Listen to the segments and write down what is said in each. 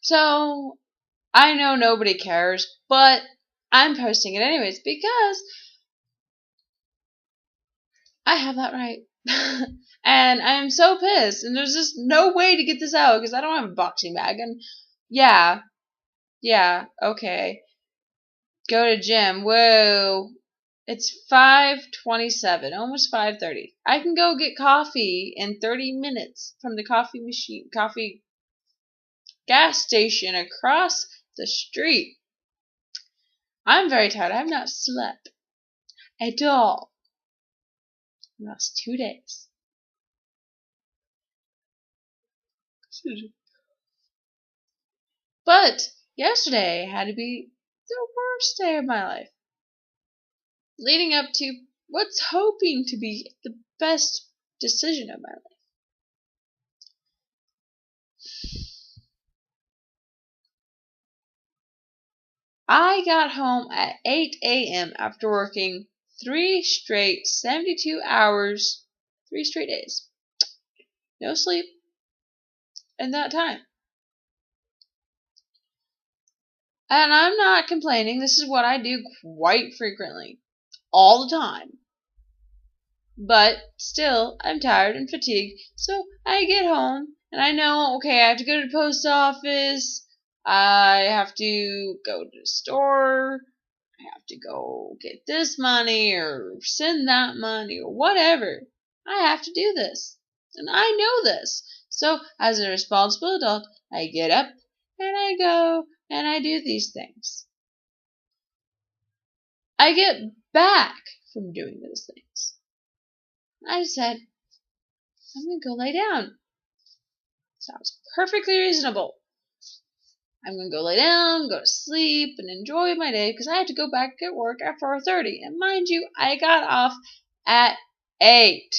So I know nobody cares, but I'm posting it anyways because I have that right. And I am so pissed, and there's just no way to get this out because I don't have a boxing bag. And yeah, okay. Go to gym. Whoa. It's 5:27, almost 5:30. I can go get coffee in 30 minutes from the coffee gas station across the street. I'm very tired. I have not slept at all in the last 2 days. But yesterday had to be the worst day of my life, leading up to what's hoping to be the best decision of my life. I got home at 8 a.m. after working 72 hours, 3 straight days. No sleep in that time. And I'm not complaining. This is what I do quite frequently. All the time. But still, I'm tired and fatigued. So I get home and I know, okay, I have to go to the post office. I have to go to the store. I have to go get this money or send that money or whatever. I have to do this. And I know this. So, as a responsible adult, I get up and I go and I do these things. I get back from doing those things. I said, I'm going to go lay down. Sounds perfectly reasonable. I'm going to go lay down, go to sleep, and enjoy my day because I have to go back at work at 4:30. And mind you, I got off at 8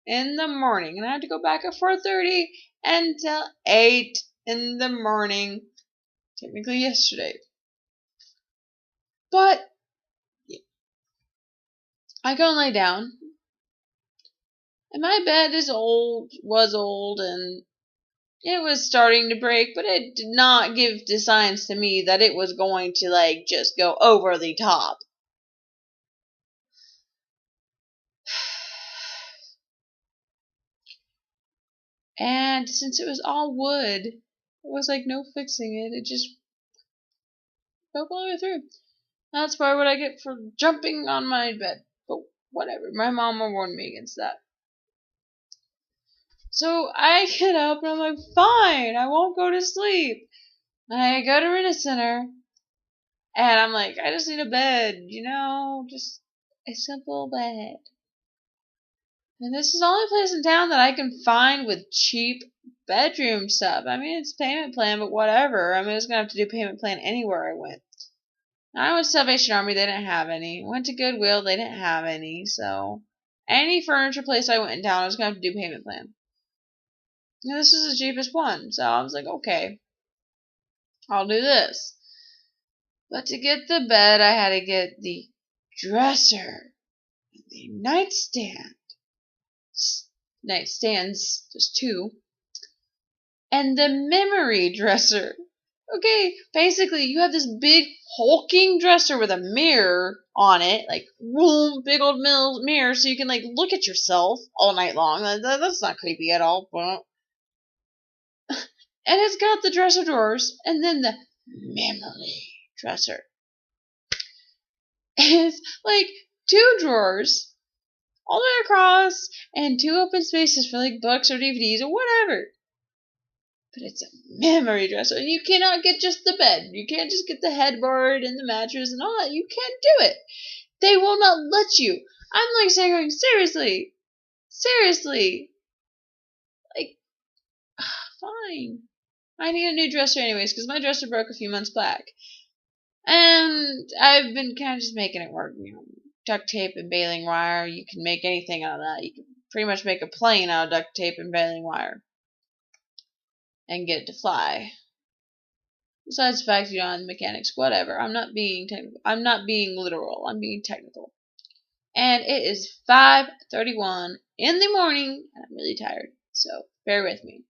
in the morning. And I had to go back at 4:30 until 8 in the morning. Technically yesterday. But I go and lay down. And my bed was old, and it was starting to break, but it did not give the signs to me that it was going to, just go over the top. And since it was all wood, it was no fixing it. It just fell all the way through. That's probably what I get for jumping on my bed. But whatever. My mama warned me against that. So I get up and I'm like, fine, I won't go to sleep. I go to Rent a Center and I'm like, I just need a bed, just a simple bed. And this is the only place in town that I can find with cheap bedroom stuff. I mean, it's payment plan, but whatever. I was going to have to do payment plan anywhere I went. I went to Salvation Army, they didn't have any. Went to Goodwill, they didn't have any. So, any furniture place I went in town, I was going to have to do payment plan. And this is the cheapest one. So, I was like, okay, I'll do this. But to get the bed, I had to get the dresser, the nightstands, just two, and the memory dresser. Okay, basically, you have this big hulking dresser with a mirror on it, big old mirror, so you can look at yourself all night long. That's not creepy at all. And it's got the dresser drawers, and then the memory dresser. It's 2 drawers all the way across, and 2 open spaces for books or DVDs or whatever. But it's a memory dresser, and you cannot get just the bed. You can't just get the headboard and the mattress and all that. You can't do it. They will not let you. I'm saying, seriously, fine. I need a new dresser anyways, because my dresser broke a few months back. And I've been kind of just making it work, duct tape and baling wire. You can make anything out of that. You can pretty much make a plane out of duct tape and baling wire. And get it to fly. Besides the fact you don't have the mechanics, whatever. I'm not being technical. I'm not being literal. I'm being technical. And it is 5:31 in the morning, and I'm really tired. So bear with me.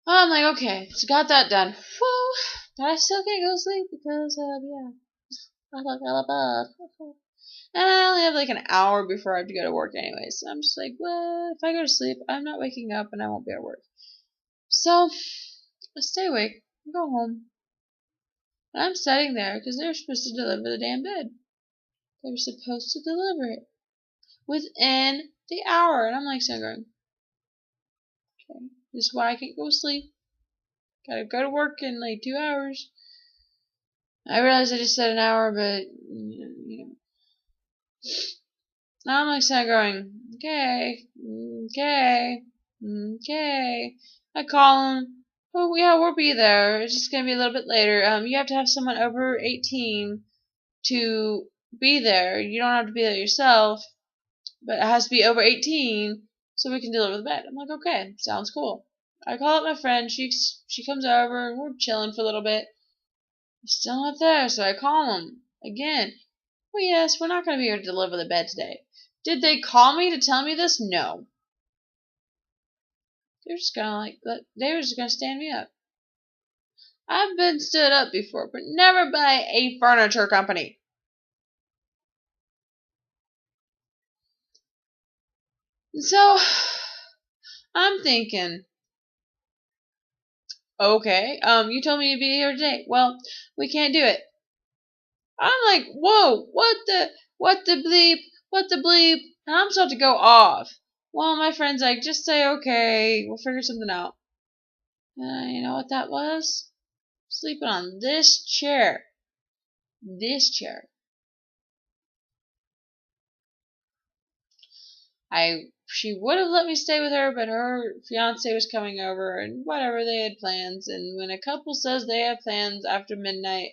I'm like, okay, so got that done. Whew. But I still can't go to sleep because, yeah, I look hella bad. And I only have like an hour before I have to go to work anyway. So I'm just like, well, if I go to sleep, I'm not waking up and I won't be at work. So I stay awake and go home. And I'm sitting there because they were supposed to deliver the damn bed. They were supposed to deliver it within the hour. And I'm like, so going, okay, this is why I can't go to sleep. Gotta go to work in like 2 hours. I realize I just said an hour, but, you know. Now I'm like, sitting going, okay, okay, okay. I call him. Oh, yeah, we'll be there. It's just gonna be a little bit later. You have to have someone over 18 to be there. You don't have to be there yourself, but it has to be over 18 so we can deliver the bed. I'm like, okay, sounds cool. I call up my friend. She comes over and we're chilling for a little bit. He's still not there, so I call him again. Well, yes, we're not going to be here to deliver the bed today. Did they call me to tell me this? No. They're just gonna they were just gonna stand me up. I've been stood up before, but never by a furniture company. So I'm thinking, okay, you told me to be here today. Well, we can't do it. I'm like, whoa, what the bleep, what the bleep, and I'm supposed to go off. Well, my friend's like, just say okay, we'll figure something out. You know what that was? Sleeping on this chair. This chair. She would have let me stay with her, but her fiance was coming over and whatever, they had plans. And when a couple says they have plans after midnight,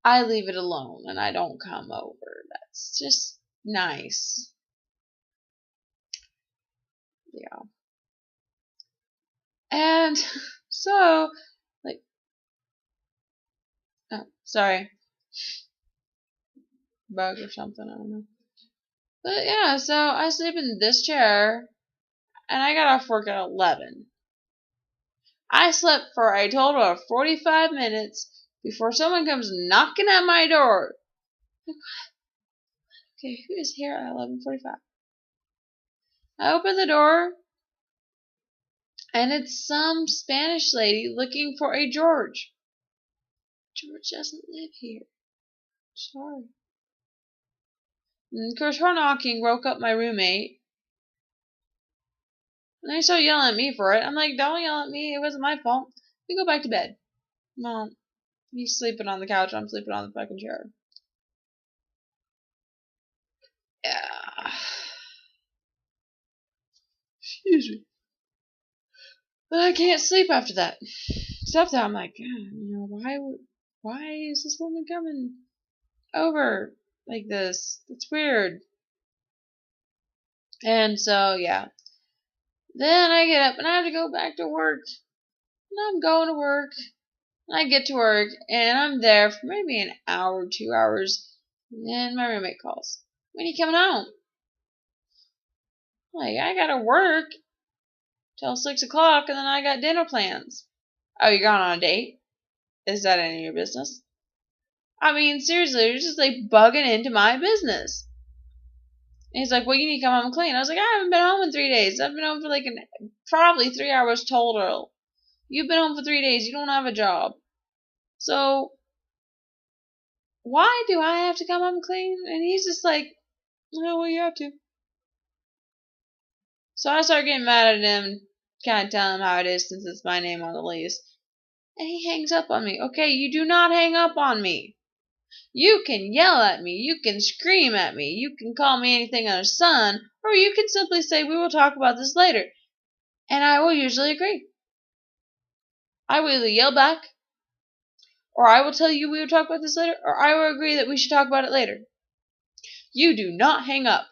I leave it alone and I don't come over. That's just nice. Yeah. And so, like, oh, sorry, bug or something, I don't know. But yeah, so I sleep in this chair and I got off work at 11. I slept for a total of 45 minutes before someone comes knocking at my door. Okay, who is here at 11:45? I open the door, and it's some Spanish lady looking for a George. George doesn't live here. Sorry. And of course, her knocking woke up my roommate. And they start yelling at me for it. I'm like, don't yell at me. It wasn't my fault. We go back to bed. Well, he's sleeping on the couch. I'm sleeping on the fucking chair. Yeah. Excuse me. But I can't sleep after that. Except that I'm like, why is this woman coming over like this? It's weird. And so, yeah. Then I get up and I have to go back to work. And I'm going to work. And I get to work and I'm there for maybe an hour, 2 hours. And my roommate calls. When are you coming home? I'm like, I gotta work till 6 o'clock and then I got dinner plans. Oh, you're going on a date? Is that any of your business? I mean, seriously, you're just like bugging into my business. And he's like, well, you need to come home and clean. I was like, I haven't been home in 3 days. I've been home for like probably 3 hours total. You've been home for 3 days. You don't have a job. So why do I have to come home and clean? And he's just like, oh, well, you have to. So I start getting mad at him, kind of telling him how it is since it's my name on the lease. And he hangs up on me. Okay, you do not hang up on me. You can yell at me, you can scream at me, you can call me anything under the sun, or you can simply say, we will talk about this later. And I will usually agree. I will either yell back, or I will tell you we will talk about this later, or I will agree that we should talk about it later. You do not hang up.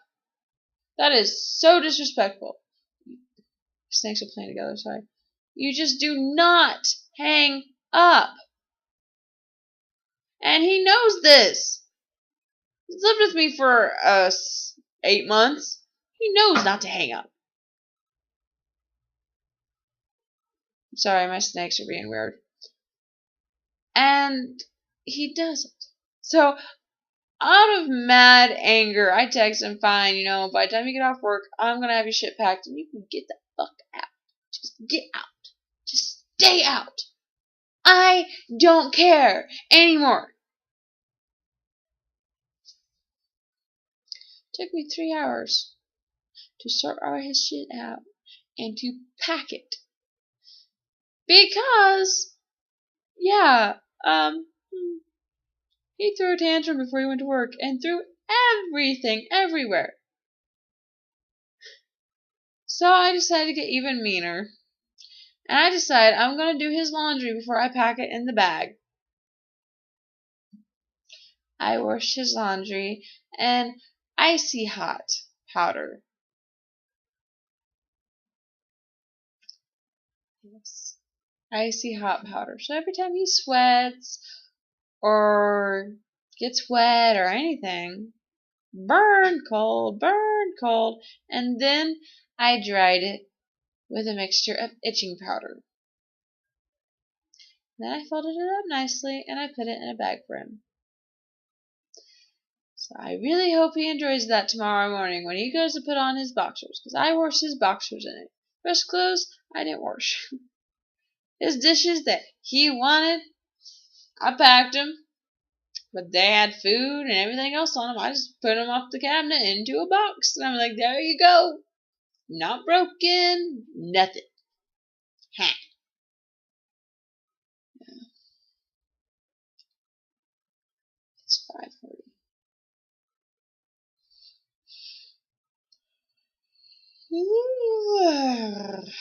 That is so disrespectful. Snakes are playing together, sorry. You just do not hang up. And he knows this. He's lived with me for 8 months. He knows not to hang up. Sorry, my snakes are being weird. And he doesn't. So, out of mad anger, I text him, fine, by the time you get off work, I'm going to have your shit packed and you can get the fuck out. Just get out. Just stay out. I don't care anymore. It took me 3 hours to sort all his shit out and to pack it. Because, yeah, he threw a tantrum before he went to work and threw everything everywhere. So I decided to get even meaner. And I decided I'm going to do his laundry before I pack it in the bag. I washed his laundry and icy hot powder. Yes. Icy hot powder. So every time he sweats or gets wet or anything, burn cold, and then I dried it with a mixture of itching powder. Then I folded it up nicely and I put it in a bag for him. So I really hope he enjoys that tomorrow morning when he goes to put on his boxers, because I washed his boxers in it. Fresh clothes, I didn't wash. His dishes that he wanted, I packed them, but they had food and everything else on them. I just put them off the cabinet into a box, and I'm like, there you go. Not broken, nothing. Ha. It's 5:40.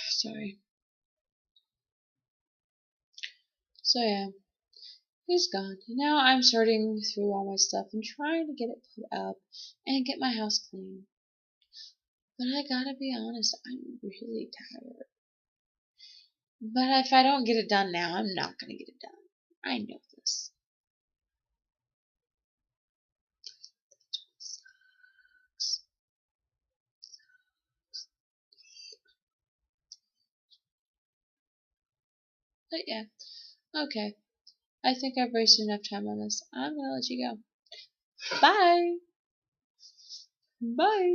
Sorry. So yeah, he's gone. Now I'm sorting through all my stuff and trying to get it put up and get my house clean. But I gotta be honest, I'm really tired. But if I don't get it done now, I'm not gonna get it done. I know this. But yeah, okay. I think I've wasted enough time on this. I'm gonna let you go. Bye! Bye!